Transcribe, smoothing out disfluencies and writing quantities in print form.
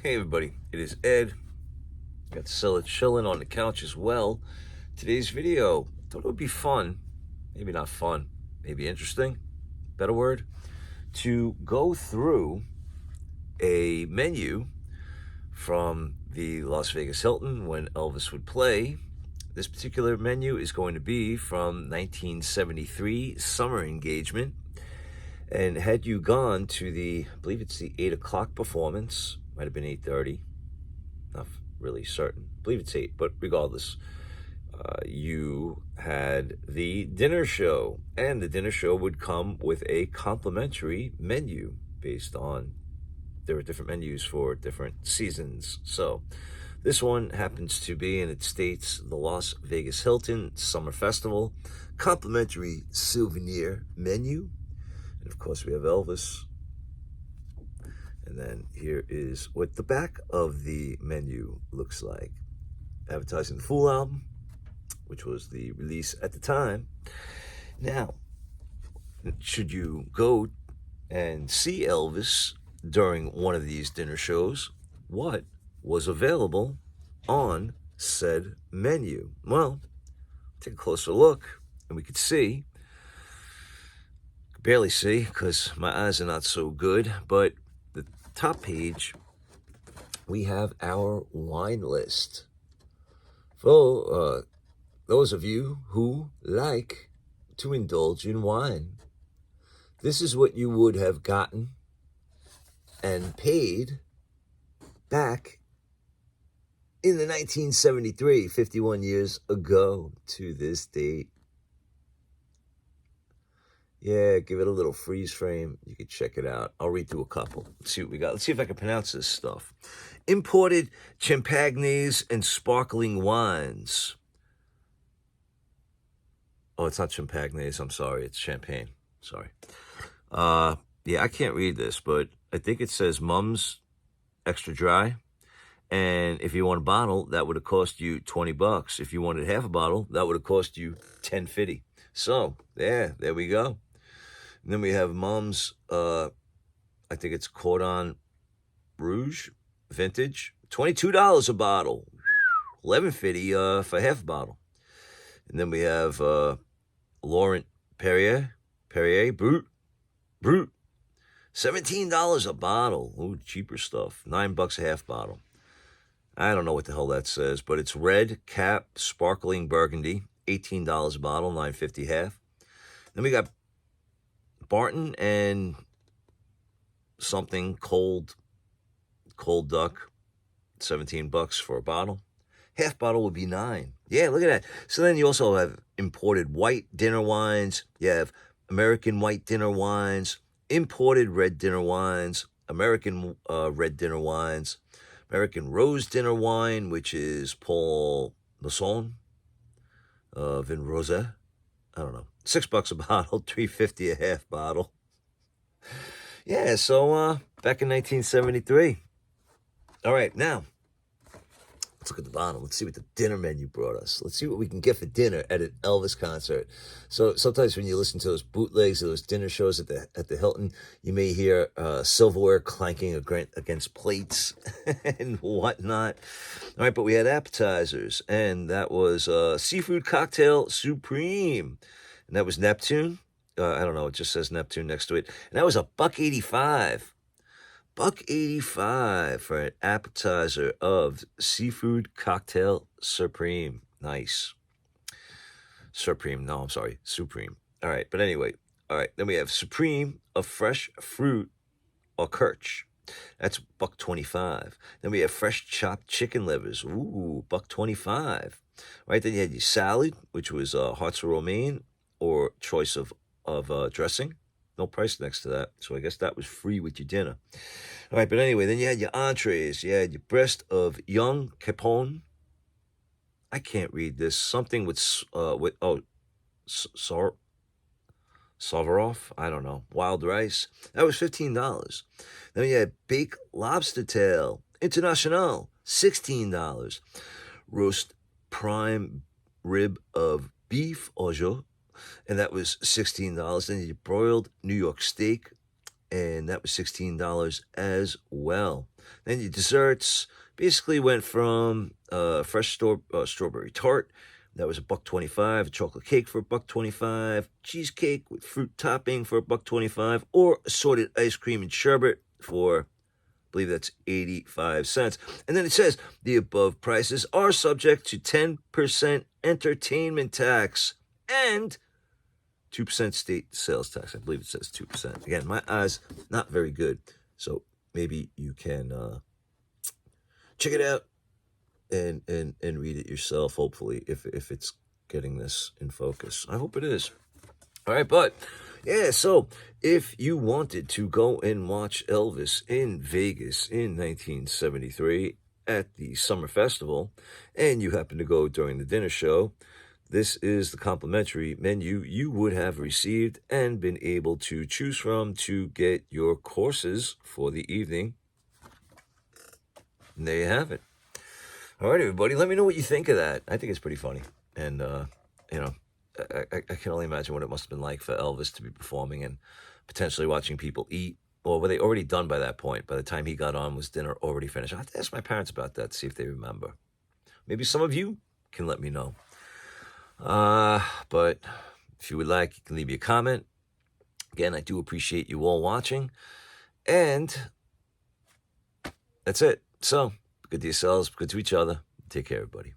Hey everybody, it is Ed. Got Scylla chilling on the couch as well. Today's video, thought it would be fun, maybe not fun, maybe interesting, better word, to go through a menu from the Las Vegas Hilton when Elvis would play. This particular menu is going to be from 1973 Summer Engagement. And had you gone to I believe it's the 8 o'clock performance, might have been 8:30, not really certain, I believe it's 8, but regardless, you had the dinner show, and the dinner show would come with a complimentary menu based on, there are different menus for different seasons. So this one happens to be, and it states the Las Vegas Hilton Summer Festival complimentary souvenir menu. And of course we have Elvis. And then here is what the back of the menu looks like. Advertising the Fool album, which was the release at the time. Now, should you go and see Elvis during one of these dinner shows, what was available on said menu? Well, take a closer look, and we could see, barely see because my eyes are not so good, but the top page, we have our wine list. For those of you who like to indulge in wine, this is what you would have gotten and paid back in the 1973, 51 years ago to this date. Yeah, give it a little freeze frame. You can check it out. I'll read through a couple. Let's see what we got. Let's see if I can pronounce this stuff. Imported champagnes and sparkling wines. Oh, it's not champagnes. I'm sorry. It's champagne. Sorry. Yeah, I can't read this, but I think it says Mum's Extra Dry. And if you want a bottle, that would have cost you $20. If you wanted half a bottle, that would have cost you $10.50. So, there we go. And then we have Mom's, I think it's Cordon Rouge Vintage, $22 a bottle, $11.50 for half a bottle. And then we have Laurent Perrier Brut, $17 a bottle. Ooh, cheaper stuff, $9 a half bottle. I don't know what the hell that says, but it's red cap sparkling burgundy, $18 a bottle, $9.50 half. Then we got Barton and something cold duck, $17 for a bottle. Half bottle would be $9. Yeah, look at that. So then you also have imported white dinner wines. You have American white dinner wines, imported red dinner wines, American red dinner wines, American rose dinner wine, which is Paul Masson, Vin Rose. I don't know. $6 a bottle, $3.50 a half bottle. Yeah, so back in 1973. All right, now let's look at the bottom. Let's see what the dinner menu brought us. Let's see what we can get for dinner at an Elvis concert. So sometimes when you listen to those bootlegs or those dinner shows at the Hilton, you may hear silverware clanking against plates and whatnot. All right, but we had appetizers, and that was seafood cocktail supreme, and that was Neptune. I don't know, it just says Neptune next to it, and that was $1.85. $1.85 for an appetizer of seafood cocktail supreme. Nice. Supreme. No, I'm sorry. Supreme. All right. But anyway. All right. Then we have Supreme of fresh fruit or kirch. That's $1.25. Then we have fresh chopped chicken livers. Ooh, $1.25. Right. Then you had your salad, which was hearts of romaine or choice of dressing. No price next to that. So I guess that was free with your dinner. All right, but anyway, then you had your entrees. You had your breast of young capon. I can't read this. Something with Savarov. I don't know. Wild rice. That was $15. Then you had baked lobster tail. International. $16. Roast prime rib of beef au jus, and that was $16. Then you broiled New York steak, and that was $16 as well. Then your desserts basically went from fresh strawberry tart. That was $1.25. A chocolate cake for $1.25. Cheesecake with fruit topping for $1.25. Or assorted ice cream and sherbet for, I believe that's 85 cents. And then it says the above prices are subject to 10% entertainment tax and 2% state sales tax. I believe it says 2%. Again, my eyes not very good, so maybe you can check it out and read it yourself, hopefully, if it's getting this in focus. I hope it is. All right, but yeah, so if you wanted to go and watch Elvis in Vegas in 1973 at the Summer Festival, and you happen to go during the dinner show, this is the complimentary menu you would have received and been able to choose from to get your courses for the evening. And there you have it. All right, everybody, let me know what you think of that. I think it's pretty funny. And, I can only imagine what it must have been like for Elvis to be performing and potentially watching people eat. Or were they already done by that point? By the time he got on, was dinner already finished? I have to ask my parents about that, see if they remember. Maybe some of you can let me know. But if you would like, you can leave me a comment. Again, I do appreciate you all watching. And that's it. So, good to yourselves, good to each other. Take care, everybody.